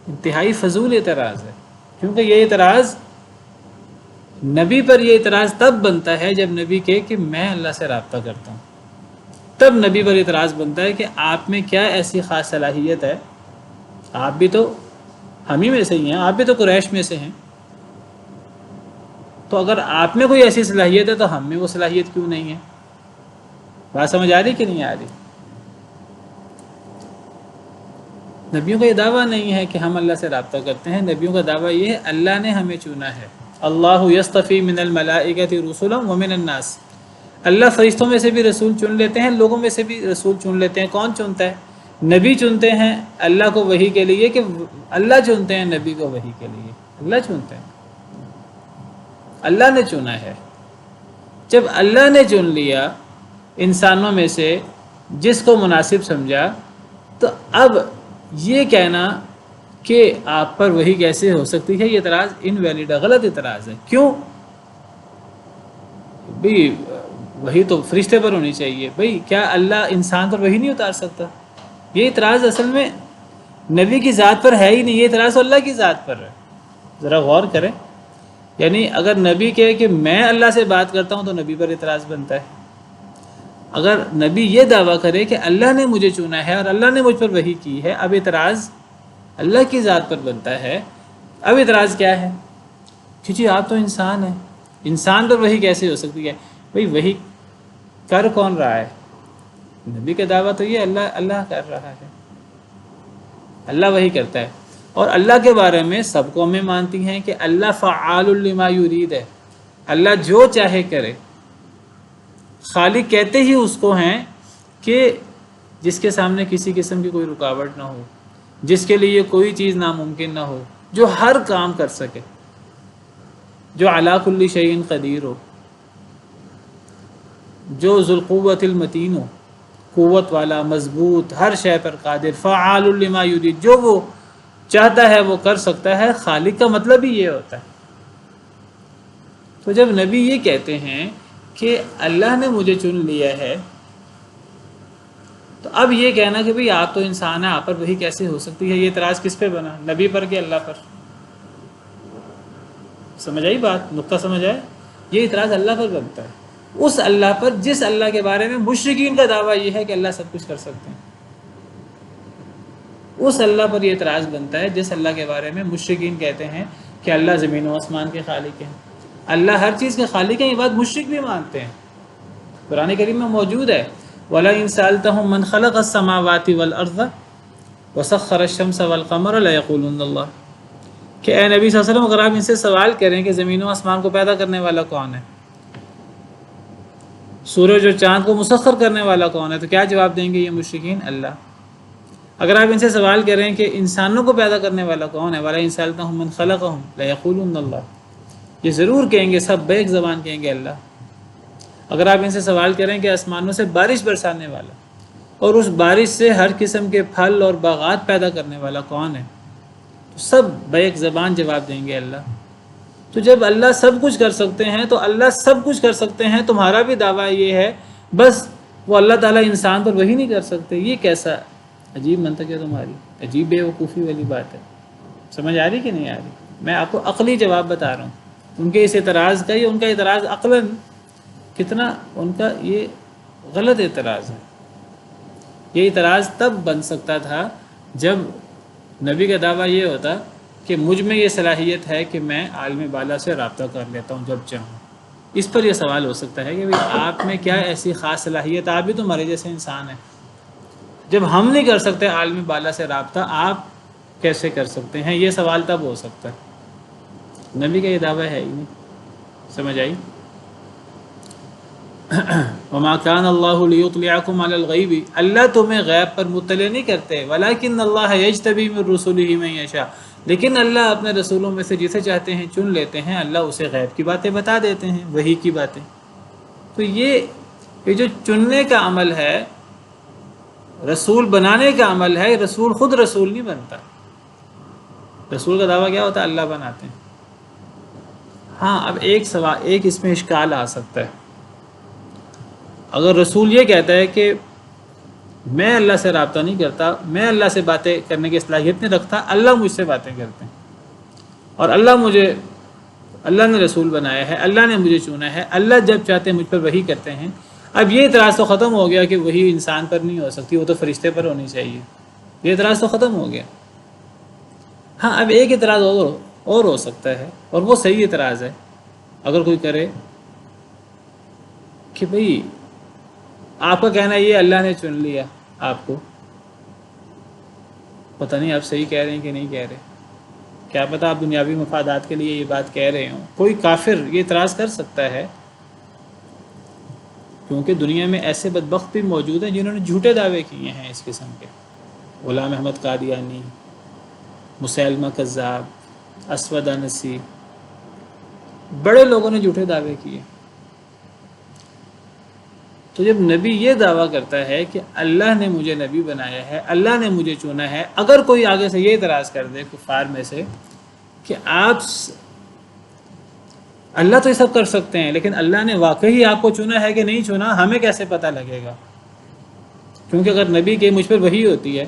[SPEAKER 1] انتہائی فضول اعتراض ہے، کیونکہ یہ اعتراض نبی پر یہ اعتراض تب بنتا ہے جب نبی کہے کہ میں اللہ سے رابطہ کرتا ہوں، تب نبی پر اعتراض بنتا ہے کہ آپ میں کیا ایسی خاص صلاحیت ہے، آپ بھی تو ہم ہی میں سے ہی ہیں، آپ بھی تو قریش میں سے ہیں، تو اگر آپ میں کوئی ایسی صلاحیت ہے تو ہم میں وہ صلاحیت کیوں نہیں ہے؟ بات سمجھ آ رہی کہ نہیں آ رہی؟ نبیوں کا یہ دعویٰ نہیں ہے کہ ہم اللہ سے رابطہ کرتے ہیں، نبیوں کا دعویٰ یہ ہے اللہ نے ہمیں چنا ہے۔ اللہ یصطفی من الملائکۃ رسلا ومن الناس، اللہ فرشتوں میں سے بھی رسول چن لیتے ہیں، لوگوں میں سے بھی رسول چن لیتے ہیں۔ کون چنتا ہے؟ نبی چنتے ہیں اللہ کو وحی کے لیے، کہ اللہ چنتے ہیں نبی کو وحی کے لیے؟ اللہ چنتے ہیں، اللہ نے چنا ہے۔ جب اللہ نے چن لیا انسانوں میں سے جس کو مناسب سمجھا، تو اب یہ کہنا کہ آپ پر وحی کیسے ہو سکتی ہے، یہ اعتراض انویلڈ ہے، غلط اعتراض ہے۔ کیوں؟ بھئی وحی تو فرشتے پر ہونی چاہیے، بھئی کیا اللہ انسان پر وحی نہیں اتار سکتا؟ یہ اعتراض اصل میں نبی کی ذات پر ہے ہی نہیں، یہ اعتراض اللہ کی ذات پر ہے۔ ذرا غور کریں، یعنی اگر نبی کہے کہ میں اللہ سے بات کرتا ہوں تو نبی پر اعتراض بنتا ہے، اگر نبی یہ دعویٰ کرے کہ اللہ نے مجھے چنا ہے اور اللہ نے مجھ پر وحی کی ہے، اب اعتراض اللہ کی ذات پر بنتا ہے۔ اب اعتراض کیا ہے کہ جی آپ تو انسان ہیں، انسان پر وحی کیسے ہو سکتی ہے؟ بھئی وحی کر کون رہا ہے؟ نبی کا دعویٰ تو یہ اللہ کر رہا ہے، اللہ وحی کرتا ہے، اور اللہ کے بارے میں سب قومیں مانتی ہیں کہ اللہ فعال لما یرید ہے، اللہ جو چاہے کرے۔ خالق کہتے ہی اس کو ہیں کہ جس کے سامنے کسی قسم کی کوئی رکاوٹ نہ ہو، جس کے لیے کوئی چیز ناممکن نہ ہو، جو ہر کام کر سکے، جو علی کل شیء قدیر ہو، جو ذو القوۃ المتین ہو، قوت والا، مضبوط، ہر شے پر قادر، فعال لما یرید، جو وہ چاہتا ہے وہ کر سکتا ہے۔ خالق کا مطلب ہی یہ ہوتا ہے۔ تو جب نبی یہ کہتے ہیں کہ اللہ نے مجھے چن لیا ہے، تو اب یہ کہنا کہ بھئی آپ تو انسان ہیں، آپ پر وحی کیسے ہو سکتی ہے، یہ اعتراض کس پہ بنا؟ نبی پر کہ اللہ پر؟ سمجھ آئی بات؟ نقطہ سمجھ آئے؟ یہ اعتراض اللہ پر بنتا ہے، اس اللہ پر جس اللہ کے بارے میں مشرکین کا دعویٰ یہ ہے کہ اللہ سب کچھ کر سکتے ہیں. اس اللہ پر یہ اعتراض بنتا ہے جس اللہ کے بارے میں مشرکین کہتے ہیں کہ اللہ زمین و آسمان کے خالق ہیں، اللہ ہر چیز کے خالق ہیں. یہ بات مشرک بھی مانتے ہیں، قرآن کریم میں موجود ہے. وَلَئِن سَأَلْتَهُم مَّنْ خَلَقَ السَّمَاوَاتِ وَالْأَرْضَ وَسَخَّرَ الشَّمْسَ وَالْقَمَرَ لَيَقُولُنَّ اللَّهُ، کہ اے نبی صلی اللہ علیہ وسلم اگر آپ ان سے سوال کریں کہ زمین و آسمان کو پیدا کرنے والا کون ہے، سورج اور چاند کو مسخر کرنے والا کون ہے، تو کیا جواب دیں گے یہ مشرکین؟ اللہ. اگر آپ ان سے سوال کریں کہ انسانوں کو پیدا کرنے والا کون ہے، وَلَئِن سَأَلْتَهُم مَّنْ خَلَقَهُمْ لَيَقُولُنَّ اللَّهُ، یہ ضرور کہیں گے، سب بیک زبان کہیں گے اللہ. اگر آپ ان سے سوال کریں کہ آسمانوں سے بارش برسانے والا اور اس بارش سے ہر قسم کے پھل اور باغات پیدا کرنے والا کون ہے، تو سب بیک زبان جواب دیں گے اللہ. تو جب اللہ سب کچھ کر سکتے ہیں تو اللہ سب کچھ کر سکتے ہیں، تمہارا بھی دعویٰ یہ ہے بس وہ اللہ تعالیٰ انسان پر وہی نہیں کر سکتے. یہ کیسا عجیب منطق ہے تمہاری، عجیب بے وقوفی والی بات ہے. سمجھ آ رہی کہ نہیں آ رہی؟ میں آپ کو عقلی جواب بتا رہا ہوں ان کے اس اعتراض کا. یہ ان کا اعتراض عقلاً کتنا ان کا یہ غلط اعتراض ہے. یہ اعتراض تب بن سکتا تھا جب نبی کا دعویٰ یہ ہوتا کہ مجھ میں یہ صلاحیت ہے کہ میں عالم بالا سے رابطہ کر لیتا ہوں جب چاہوں. اس پر یہ سوال ہو سکتا ہے کہ بھئی آپ میں کیا ایسی خاص صلاحیت، آپ بھی تو ہمارے جیسے انسان ہیں. جب ہم نہیں کر سکتے عالم بالا سے رابطہ، آپ کیسے کر سکتے ہیں؟ یہ سوال تب ہو سکتا ہے. نبی کا یہ دعویٰ ہے ہی نہیں. سمجھ آئی؟ وما كان الله ليطلعكم على الغيب، اللہ تمہیں غیب پر مطلع نہیں کرتے. ولكن الله يجتبي من رسله من يشاء، لیکن اللہ اپنے رسولوں میں سے جسے چاہتے ہیں چن لیتے ہیں. اللہ اسے غیب کی باتیں بتا دیتے ہیں، وحی کی باتیں. تو یہ جو چننے کا عمل ہے، رسول بنانے کا عمل ہے، رسول خود رسول نہیں بنتا. رسول کا دعویٰ کیا ہوتا ہے؟ اللہ بناتے ہیں. ہاں اب ایک سوال، ایک اس میں اشکال آ سکتا ہے. اگر رسول یہ کہتا ہے کہ میں اللہ سے رابطہ نہیں کرتا، میں اللہ سے باتیں کرنے کی صلاحیت نہیں رکھتا، اللہ مجھ سے باتیں کرتے ہیں، اور اللہ نے رسول بنایا ہے، اللہ نے مجھے چنا ہے، اللہ جب چاہتے ہیں مجھ پر وحی کرتے ہیں. اب یہ اعتراض تو ختم ہو گیا کہ وحی انسان پر نہیں ہو سکتی، وہ تو فرشتے پر ہونی چاہیے. یہ اعتراض تو ختم ہو گیا. ہاں اب ایک اعتراض اور ہو سکتا ہے، اور وہ صحیح اعتراض ہے. اگر کوئی کرے کہ بھئی آپ کا کہنا یہ اللہ نے چن لیا آپ کو، پتہ نہیں آپ صحیح کہہ رہے ہیں کہ نہیں کہہ رہے، کیا پتہ آپ دنیاوی مفادات کے لیے یہ بات کہہ رہے ہوں. کوئی کافر یہ اعتراض کر سکتا ہے، کیونکہ دنیا میں ایسے بدبخت بھی موجود ہیں جنہوں نے جھوٹے دعوے کیے ہیں اس قسم کے. غلام احمد قادیانی، مسیلمہ کذاب، اسود انسی، بڑے لوگوں نے جھوٹے دعوے کیے. تو جب نبی یہ دعویٰ کرتا ہے کہ اللہ نے مجھے نبی بنایا ہے، اللہ نے مجھے چنا ہے، اگر کوئی آگے سے یہ اعتراض کر دے کفار میں سے کہ اللہ تو یہ سب کر سکتے ہیں لیکن اللہ نے واقعی آپ کو چنا ہے کہ نہیں چنا، ہمیں کیسے پتہ لگے گا؟ کیونکہ اگر نبی کے مجھ پر وحی ہوتی ہے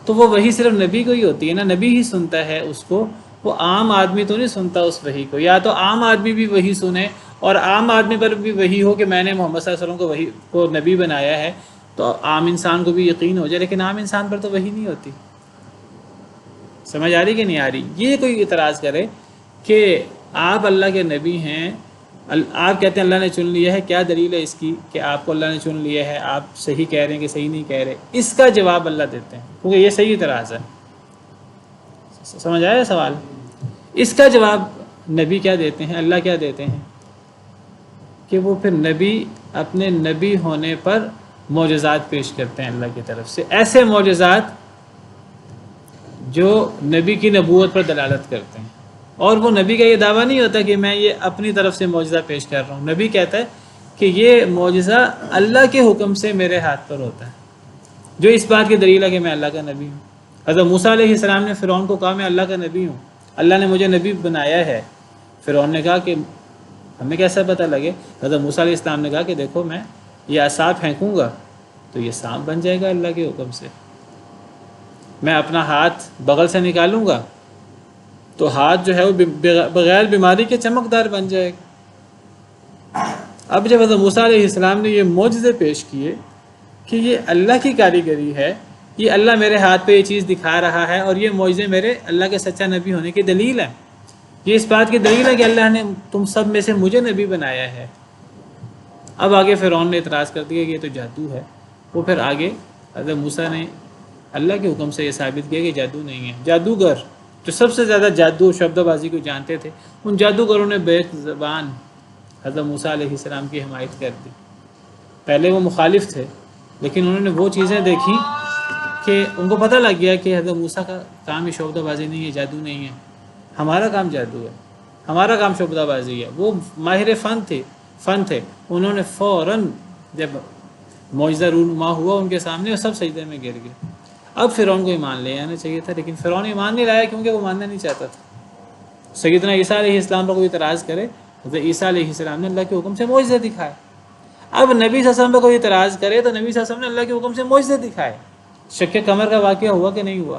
[SPEAKER 1] تو وہ وحی صرف نبی کو ہی ہوتی ہے نا، نبی ہی سنتا ہے اس کو، وہ عام آدمی تو نہیں سنتا اس وحی کو. یا تو عام آدمی بھی وحی سنے اور عام آدمی پر بھی وحی ہو کہ میں نے محمد صلی اللہ علیہ وسلم کو نبی بنایا ہے، تو عام انسان کو بھی یقین ہو جائے، لیکن عام انسان پر تو وحی نہیں ہوتی. سمجھ آ رہی کہ نہیں آ رہی؟ یہ کوئی اعتراض کرے کہ آپ اللہ کے نبی ہیں، آپ کہتے ہیں اللہ نے چن لیا ہے، کیا دلیل ہے اس کی کہ آپ کو اللہ نے چن لیا ہے، آپ صحیح کہہ رہے ہیں کہ صحیح نہیں کہہ رہے؟ اس کا جواب اللہ دیتے ہیں، کیونکہ یہ صحیح اعتراض ہے. سمجھ آیا سوال؟ اس کا جواب نبی کیا دیتے ہیں، اللہ کیا دیتے ہیں کہ وہ پھر نبی اپنے نبی ہونے پر معجزات پیش کرتے ہیں اللہ کی طرف سے، ایسے معجزات جو نبی کی نبوت پر دلالت کرتے ہیں. اور وہ نبی کا یہ دعویٰ نہیں ہوتا کہ میں یہ اپنی طرف سے معجزہ پیش کر رہا ہوں. نبی کہتا ہے کہ یہ معجزہ اللہ کے حکم سے میرے ہاتھ پر ہوتا ہے، جو اس بات کی دلیل ہے کہ میں اللہ کا نبی ہوں. حضرت موسیٰ علیہ السلام نے فرعون کو کہا میں اللہ کا نبی ہوں، اللہ نے مجھے نبی بنایا ہے. فرعون نے کہا کہ ہمیں کیسا پتہ لگے؟ حضرت موسیٰ علیہ السلام نے کہا کہ دیکھو میں یہ عصا پھینکوں گا تو یہ سانپ بن جائے گا اللہ کے حکم سے، میں اپنا ہاتھ بغل سے نکالوں گا تو ہاتھ جو ہے وہ بغیر بیماری کے چمکدار بن جائے گا. اب جب حضرت موسیٰ علیہ السلام نے یہ معجزے پیش کیے کہ یہ اللہ کی کاریگری ہے، یہ اللہ میرے ہاتھ پہ یہ چیز دکھا رہا ہے، اور یہ معجزے میرے اللہ کے سچا نبی ہونے کی دلیل ہے، یہ اس بات کی دلیل ہے کہ اللہ نے تم سب میں سے مجھے نبی بنایا ہے۔ اب آگے فرعون نے اعتراض کر دیا کہ یہ تو جادو ہے۔ وہ پھر آگے حضرت موسیٰ نے اللہ کے حکم سے یہ ثابت کیا کہ جادو نہیں ہے۔ جادوگر جو سب سے زیادہ جادو شبد بازی کو جانتے تھے، ان جادوگروں نے بیک زبان حضرت موسیٰ علیہ السلام کی حمایت کر دی۔ پہلے وہ مخالف تھے، لیکن انہوں نے وہ چیزیں دیکھی کہ ان کو پتہ لگ گیا کہ حضرت موسیٰ کا کام یہ شبد بازی نہیں ہے، جادو نہیں ہے، ہمارا کام جادو ہے، ہمارا کام شبدہ بازی ہے۔ وہ ماہر فن تھے، انہوں نے فوراً جب معجزہ رونما ہوا ان کے سامنے، وہ سب سجدے میں گر گئے۔ اب فرعون کو ایمان لے آنا چاہیے تھا، لیکن فرعون ایمان نہیں لایا کیونکہ وہ ماننا نہیں چاہتا تھا۔ سیدنا عیسیٰ علیہ السلام پر کوئی اعتراض کرے، حضرت عیسیٰ علیہ السلام نے اللہ کے حکم سے معجزے دکھائے۔ اب نبی صلی اللہ علیہ وسلم پر کوئی اعتراض کرے تو نبی صلی اللہ علیہ وسلم نے اللہ کے حکم سے معجزے دکھائے۔ شق قمر کا واقعہ ہوا کہ نہیں ہوا،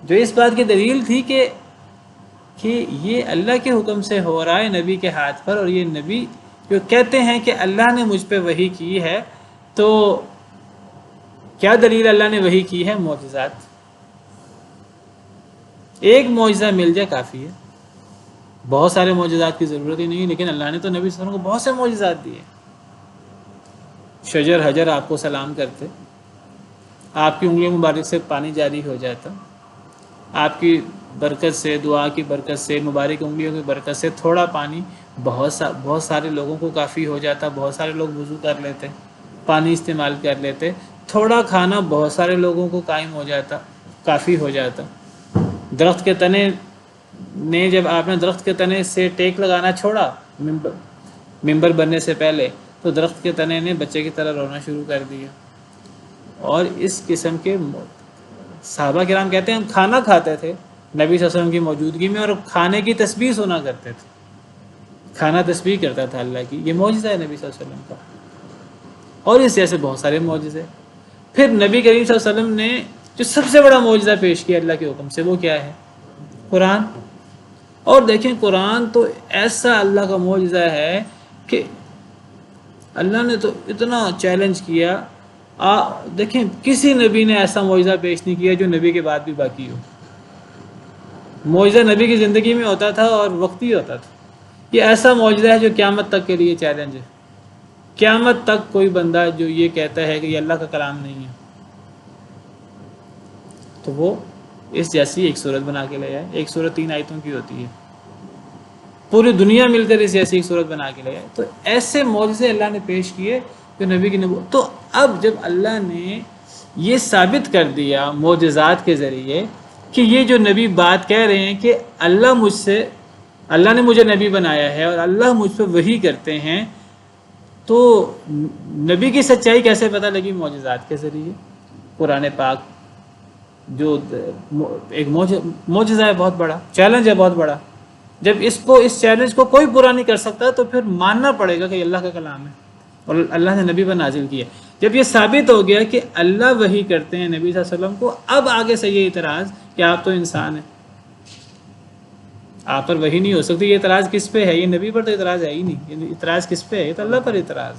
[SPEAKER 1] جو اس بات کی دلیل تھی کہ یہ اللہ کے حکم سے ہو رہا ہے نبی کے ہاتھ پر، اور یہ نبی جو کہتے ہیں کہ اللہ نے مجھ پہ وحی کی ہے، تو کیا دلیل اللہ نے وحی کی ہے؟ معجزات۔ ایک معجزہ مل جائے کافی ہے، بہت سارے معجزات کی ضرورت ہی نہیں، لیکن اللہ نے تو نبی صلی اللہ علیہ وسلم کو بہت سے معجزات دیے۔ شجر حجر آپ کو سلام کرتے، آپ کی انگلیوں مبارک سے پانی جاری ہو جاتا، آپ کی برکت سے، دعا کی برکت سے، مبارک انگلیوں کی برکت سے تھوڑا پانی بہت سارے لوگوں کو کافی ہو جاتا، بہت سارے لوگ وضو کر لیتے، پانی استعمال کر لیتے، تھوڑا کھانا بہت سارے لوگوں کو قائم ہو جاتا، کافی ہو جاتا۔ درخت کے تنے نے، جب آپ نے درخت کے تنے سے ٹیک لگانا چھوڑا ممبر بننے سے پہلے، تو درخت کے تنے نے بچے کی طرح رونا شروع کر دیا۔ اور اس قسم کے صحابہ کرام کہتے ہیں ہم کھانا کھاتے تھے نبی صلی اللہ علیہ وسلم کی موجودگی میں، اور کھانے کی تسبیح سنا کرتے تھے، کھانا تسبیح کرتا تھا اللہ کی۔ یہ معجزہ ہے نبی صلی اللہ علیہ وسلم کا، اور اس جیسے بہت سارے معجزے۔ پھر نبی کریم صلی اللہ علیہ وسلم نے جو سب سے بڑا معجزہ پیش کیا اللہ کے حکم سے، وہ کیا ہے؟ قرآن۔ اور دیکھیں قرآن تو ایسا اللہ کا معجزہ ہے کہ اللہ نے تو اتنا چیلنج کیا، دیکھیں کسی نبی نے ایسا معجزہ پیش نہیں کیا جو نبی کے بعد بھی باقی ہو۔ معجزہ نبی کی زندگی میں ہوتا تھا اور وقتی ہوتا تھا، یہ ایسا معجزہ ہے جو قیامت تک کے لیے چیلنج ہے۔ قیامت تک کوئی بندہ جو یہ کہتا ہے کہ یہ اللہ کا کلام نہیں ہے، تو وہ اس جیسی ایک صورت بنا کے لے آئے۔ ایک صورت 3 آیتوں کی ہوتی ہے، پوری دنیا مل کر اس جیسی ایک صورت بنا کے لے آئے۔ تو ایسے معجزے اللہ نے پیش کیے جو نبی کی نبوت۔ تو اب جب اللہ نے یہ ثابت کر دیا معجزات کے ذریعے کہ یہ جو نبی بات کہہ رہے ہیں کہ اللہ نے مجھے نبی بنایا ہے اور اللہ مجھ پہ وحی کرتے ہیں، تو نبی کی سچائی کیسے پتہ لگی؟ معجزات کے ذریعے۔ قرآن پاک جو ایک معجزہ ہے، بہت بڑا چیلنج ہے، بہت بڑا۔ جب اس چیلنج کو کوئی پورا نہیں کر سکتا تو پھر ماننا پڑے گا کہ یہ اللہ کا کلام ہے اور اللہ نے نبی پر نازل کیا۔ جب یہ ثابت ہو گیا کہ اللہ وحی کرتے ہیں نبی صلی اللہ علیہ وسلم کو، اب آگے سے یہ اعتراض کہ آپ تو انسان ہیں، آپ پر وحی نہیں ہو سکتی، یہ اعتراض کس پہ ہے؟ یہ نبی پر تو اعتراض ہے ہی نہیں، یہ اعتراض کس پہ ہے؟ یہ تو اللہ پر اعتراض،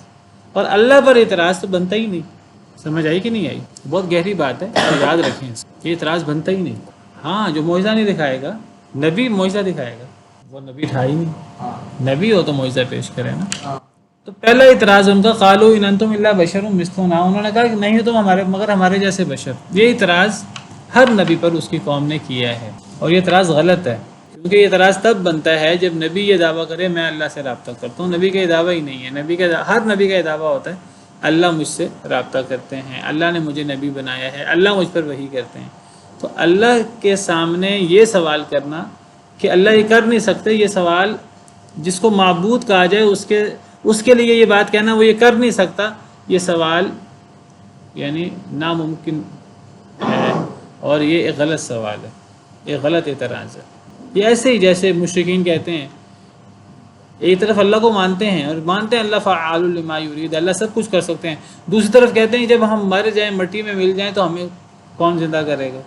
[SPEAKER 1] اور اللہ پر اعتراض تو بنتا ہی نہیں۔ سمجھ آئی کہ نہیں آئی؟ بہت گہری بات ہے، اور یاد رکھیں یہ اعتراض بنتا ہی نہیں۔ ہاں، جو معجزہ نہیں دکھائے گا، نبی معجزہ دکھائے گا، وہ نبی تھا ہی نہیں، نبی ہو تو معجزہ پیش کرے نا۔ تو پہلا اعتراض ان کا قالوا ان انتم الا بشر مثلنا، انہوں نے کہا کہ نہیں تم مگر ہمارے جیسے بشر۔ یہ اعتراض ہر نبی پر اس کی قوم نے کیا ہے، اور یہ اعتراض غلط ہے، کیونکہ یہ اعتراض تب بنتا ہے جب نبی یہ دعویٰ کرے میں اللہ سے رابطہ کرتا ہوں۔ نبی کا یہ دعویٰ ہی نہیں ہے، ہر نبی کا یہ دعویٰ ہوتا ہے اللہ مجھ سے رابطہ کرتے ہیں، اللہ نے مجھے نبی بنایا ہے، اللہ مجھ پر وحی کرتے ہیں۔ تو اللہ کے سامنے یہ سوال کرنا کہ اللہ یہ کر نہیں سکتے، یہ سوال جس کو معبود کہا جائے اس کے لیے یہ بات کہنا وہ یہ کر نہیں سکتا، یہ سوال یعنی ناممکن ہے، اور یہ ایک غلط سوال ہے، ایک غلط اعتراض ہے۔ یہ ایسے ہی جیسے مشرکین کہتے ہیں، ایک طرف اللہ کو مانتے ہیں اور مانتے ہیں اللہ فعال لما یرید، اللہ سب کچھ کر سکتے ہیں، دوسری طرف کہتے ہیں جب ہم مر جائیں، مٹی میں مل جائیں تو ہمیں کون زندہ کرے گا؟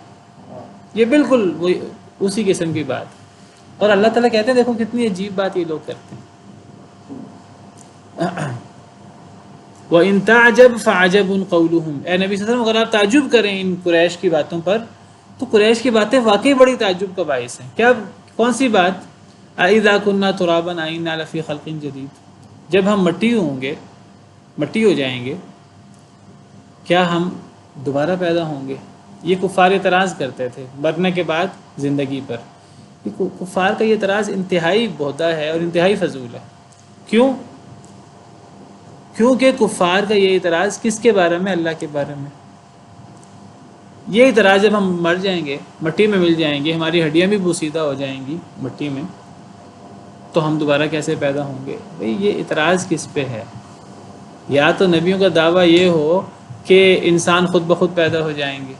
[SPEAKER 1] یہ بالکل وہی اسی قسم کی بات۔ اور اللہ تعالیٰ کہتے ہیں دیکھو کتنی عجیب بات یہ لوگ کرتے ہیں، وَإِن تَعْجَبْ فَعَجَبٌ قَوْلُهُمْ، اے نبی صلی اللہ علیہ وسلم اگر آپ تعجب کریں ان قریش کی باتوں پر تو قریش کی باتیں واقعی بڑی تعجب کا باعث ہیں۔ کیا، کون سی بات؟ أَإِذَا كُنَّا تُرَابًا أَإِنَّا لَفِي خَلْقٍ جَدِيدٍ، جب ہم مٹی ہوں گے، مٹی ہو جائیں گے، کیا ہم دوبارہ پیدا ہوں گے؟ یہ کفار اعتراض کرتے تھے مرنے کے بعد زندگی پر۔ یہ کفار کا یہ اعتراض انتہائی بہتہ ہے اور انتہائی فضول ہے۔ کیوں؟ کیونکہ کفار کا یہ اعتراض کس کے بارے میں؟ اللہ کے بارے میں۔ یہ اعتراض جب ہم مر جائیں گے، مٹی میں مل جائیں گے، ہماری ہڈیاں بھی بوسیدہ ہو جائیں گی مٹی میں، تو ہم دوبارہ کیسے پیدا ہوں گے؟ بھئی یہ اعتراض کس پہ ہے؟ یا تو نبیوں کا دعویٰ یہ ہو کہ انسان خود بخود پیدا ہو جائیں گے،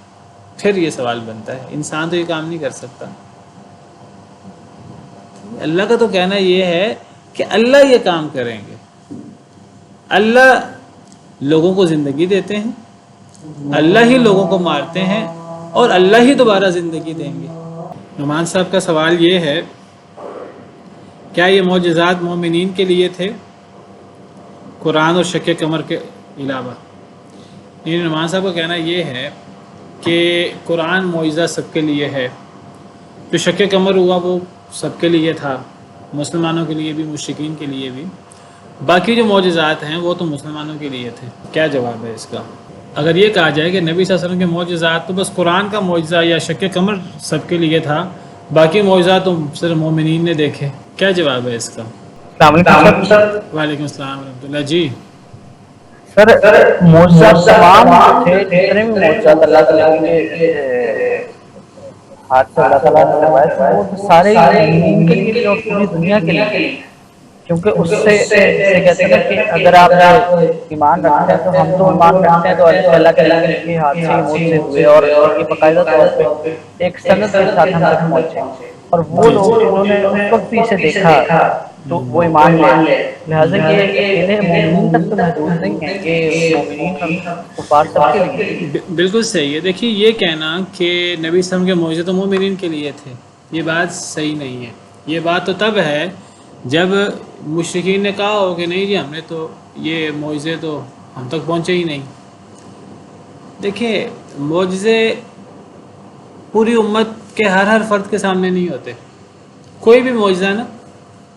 [SPEAKER 1] پھر یہ سوال بنتا ہے، انسان تو یہ کام نہیں کر سکتا۔ اللہ کا تو کہنا یہ ہے کہ اللہ یہ کام کریں گے۔ اللہ لوگوں کو زندگی دیتے ہیں، اللہ ہی لوگوں کو مارتے ہیں، اور اللہ ہی دوبارہ زندگی دیں گے۔ نعمان صاحب کا سوال یہ ہے، کیا یہ معجزات مومنین کے لیے تھے قرآن اور شق قمر کے علاوہ؟ یہ نعمان صاحب کا کہنا یہ ہے کہ قرآن معجزہ سب کے لیے ہے، جو شق قمر ہوا وہ سب کے لیے تھا، مسلمانوں کے لیے بھی، مشرکین کے لیے بھی، باقی جو معجزات ہیں وہ تو مسلمانوں کے لیے تھے۔ کیا جواب ہے اس کا؟ اگر یہ کہا جائے کہ نبی صلی اللہ علیہ وسلم کے معجزات تو بس قرآن کا معجزہ یا شق قمر سب کے لیے تھا، باقی معجزات تو صرف مومنین نے دیکھے، کیا جواب ہے اس کا؟
[SPEAKER 2] السلام علیکم سر۔
[SPEAKER 1] وعلیکم السلام ورحمۃ اللہ۔ جی
[SPEAKER 2] سر معجزات تمام تھے، جتنے بھی معجزات اللہ تعالیٰ کے ہاتھ سے اللہ تعالیٰ نے کروائے تھے، وہ سارے مومنین کے لیے بھی اور پوری دنیا کے لیے، کیونکہ اس سے جسے کہتے ہیں نا کہ اگر آپ ایمان رکھتے ہیں تو ہم تو ایمان رکھتے ہیں تو اللہ کے نبی کے ہاتھ سے ہی معجزے ہوئے اور یہ باقاعدہ طور پہ ایک سند کے ساتھ ہم تک پہنچے، اور وہ لوگ جنہوں نے اس وقت بھی اسے دیکھا تو وہ ایمان لے، لہٰذا کہ اکیلے مومنین تک تو محدود نہیں ہے، یہ مومنین اور کفار سب کے لیے۔
[SPEAKER 1] بالکل صحیح ہے۔ دیکھیے یہ کہنا کہ نبی صلی اللہ علیہ وسلم کے معجزے تو مومنین کے لیے تھے، یہ بات صحیح نہیں ہے۔ یہ بات تو تب ہے جب مشرکین نے کہا ہو کہ نہیں جی ہم نے تو یہ معجزے تو ہم تک پہنچے ہی نہیں۔ دیکھیے معجزے پوری امت کے ہر فرد کے سامنے نہیں ہوتے، کوئی بھی معجزہ نا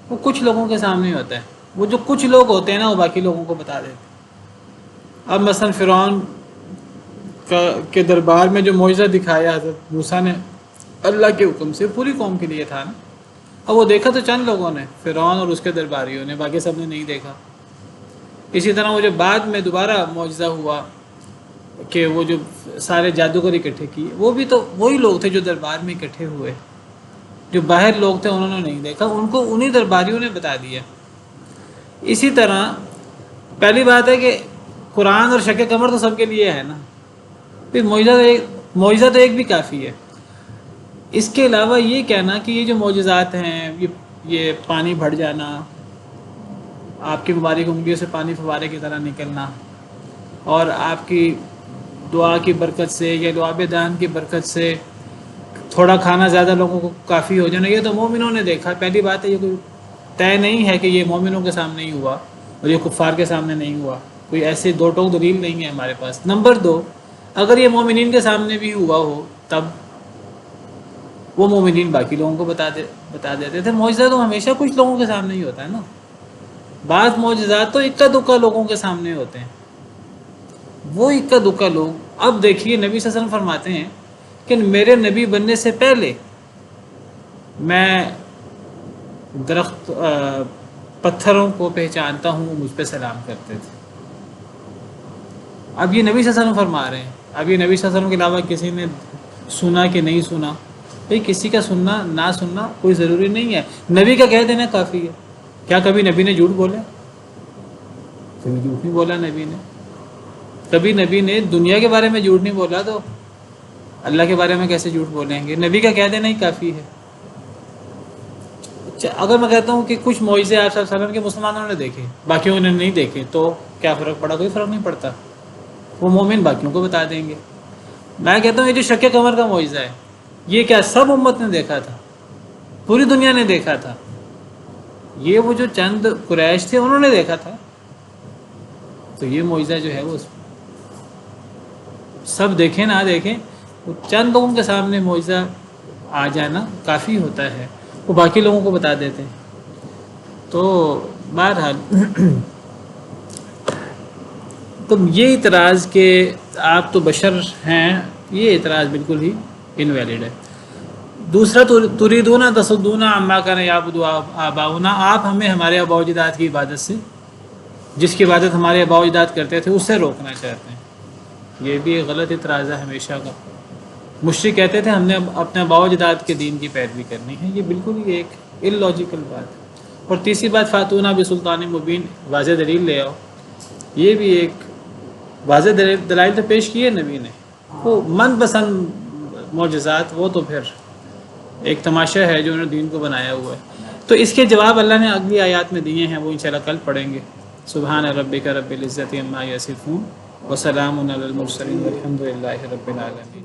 [SPEAKER 1] وہ کچھ لوگوں کے سامنے ہوتا ہے، وہ جو کچھ لوگ ہوتے ہیں نا وہ باقی لوگوں کو بتا دیتے ہیں۔ اب مثلا فرعون کے دربار میں جو معجزہ دکھایا حضرت موسیٰ نے اللہ کے حکم سے، پوری قوم کے لیے تھا نا، اب وہ دیکھا تو چند لوگوں نے، فرعون اور اس کے درباریوں نے، باقی سب نے نہیں دیکھا۔ اسی طرح وہ جو بعد میں دوبارہ معجزہ ہوا کہ وہ جو سارے جادوگر اکٹھے کیے، وہ بھی تو وہی لوگ تھے جو دربار میں اکٹھے ہوئے، جو باہر لوگ تھے انہوں نے نہیں دیکھا، ان کو انہی درباریوں نے بتا دیا۔ اسی طرح پہلی بات ہے کہ قرآن اور شق قمر تو سب کے لیے ہے نا، پھر معجزہ تو ایک بھی کافی ہے۔ اس کے علاوہ یہ کہنا کہ یہ جو معجزات ہیں، یہ پانی بھر جانا، آپ کی مبارک انگلیوں سے پانی فوارے کی طرح نکلنا، اور آپ کی دعا کی برکت سے یا لعاب دہن کی برکت سے تھوڑا کھانا زیادہ لوگوں کو کافی ہو جانا، یہ تو مومنوں نے دیکھا۔ پہلی بات ہے یہ کوئی طے نہیں ہے کہ یہ مومنوں کے سامنے ہی ہوا اور یہ کفار کے سامنے نہیں ہوا، کوئی ایسی دو ٹوک دلیل نہیں ہے ہمارے پاس۔ نمبر دو، اگر یہ مومنین کے سامنے بھی ہوا ہو تب وہ مومنین باقی لوگوں کو بتا دیتے تھے۔ معجزہ تو ہمیشہ کچھ لوگوں کے سامنے ہی ہوتا ہے نا، بعض معجزات تو اکا دکا لوگوں کے سامنے ہوتے ہیں، وہ اکا دکا لوگ۔ اب دیکھیے نبی صلی اللہ علیہ وسلم فرماتے ہیں کہ میرے نبی بننے سے پہلے میں درخت پتھروں کو پہچانتا ہوں، وہ مجھ پہ سلام کرتے تھے۔ اب یہ نبی صلی اللہ علیہ وسلم فرما رہے ہیں، اب یہ نبی صلی اللہ علیہ وسلم کے علاوہ کسی نے سنا کہ نہیں سنا؟ بھئی کسی کا سننا نہ سننا کوئی ضروری نہیں ہے، نبی کا کہہ دینا کافی ہے۔ کیا کبھی نبی نے جھوٹ بولا؟ کبھی جھوٹ نہیں بولا نبی نے، کبھی نبی نے دنیا کے بارے میں جھوٹ نہیں بولا، تو اللہ کے بارے میں کیسے جھوٹ بولیں گے؟ نبی کا کہہ دینا ہی کافی ہے۔ اگر میں کہتا ہوں کہ کچھ معجزے آپ صلی اللہ علیہ وسلم کے مسلمانوں نے دیکھے، باقیوں نے نہیں دیکھے، تو کیا فرق پڑا؟ کوئی فرق نہیں پڑتا، وہ مومن باقیوں کو بتا دیں گے۔ میں کہتا ہوں یہ جو شق قمر کا معجزہ ہے، یہ کیا سب امت نے دیکھا تھا؟ پوری دنیا نے دیکھا تھا؟ یہ وہ جو چند قریش تھے انہوں نے دیکھا تھا، تو یہ معجزہ جو ہے وہ سب دیکھیں نہ دیکھیں، وہ چند لوگوں کے سامنے معجزہ آ جانا کافی ہوتا ہے، وہ باقی لوگوں کو بتا دیتے ہیں۔ تو بہرحال تو یہ اعتراض کہ آپ تو بشر ہیں، یہ اعتراض بالکل ہی انویلڈ ہے۔ دوسرا، تریدون تصدون عما کان یعبد آباؤنا، آپ ہمیں ہمارے آباء و اجداد کی عبادت سے، جس کی عبادت ہمارے آباء و اجداد کرتے تھے، اس سے روکنا چاہتے ہیں۔ یہ بھی ایک غلط اعتراض ہے ہمیشہ کا۔ مشرک کہتے تھے ہم نے اپنے آباء و اجداد کے دین کی پیروی کرنی ہے، یہ بالکل ہی ایک ان لاجیکل بات ہے۔ اور تیسری بات، فاتونا بسلطان مبین، واضح دلیل لے آؤ، یہ بھی ایک واضح دلائل تو پیش کیے نبی نے، وہ من پسند معجزات وہ تو پھر ایک تماشا ہے جو انہوں نے دین کو بنایا ہوا ہے۔ تو اس کے جواب اللہ نے اگلی آیات میں دیے ہیں، وہ انشاءاللہ کل پڑھیں گے۔ سبحان ربک رب العزت عما یصفون وسلام علی المرسلین والحمد للہ رب العالمین۔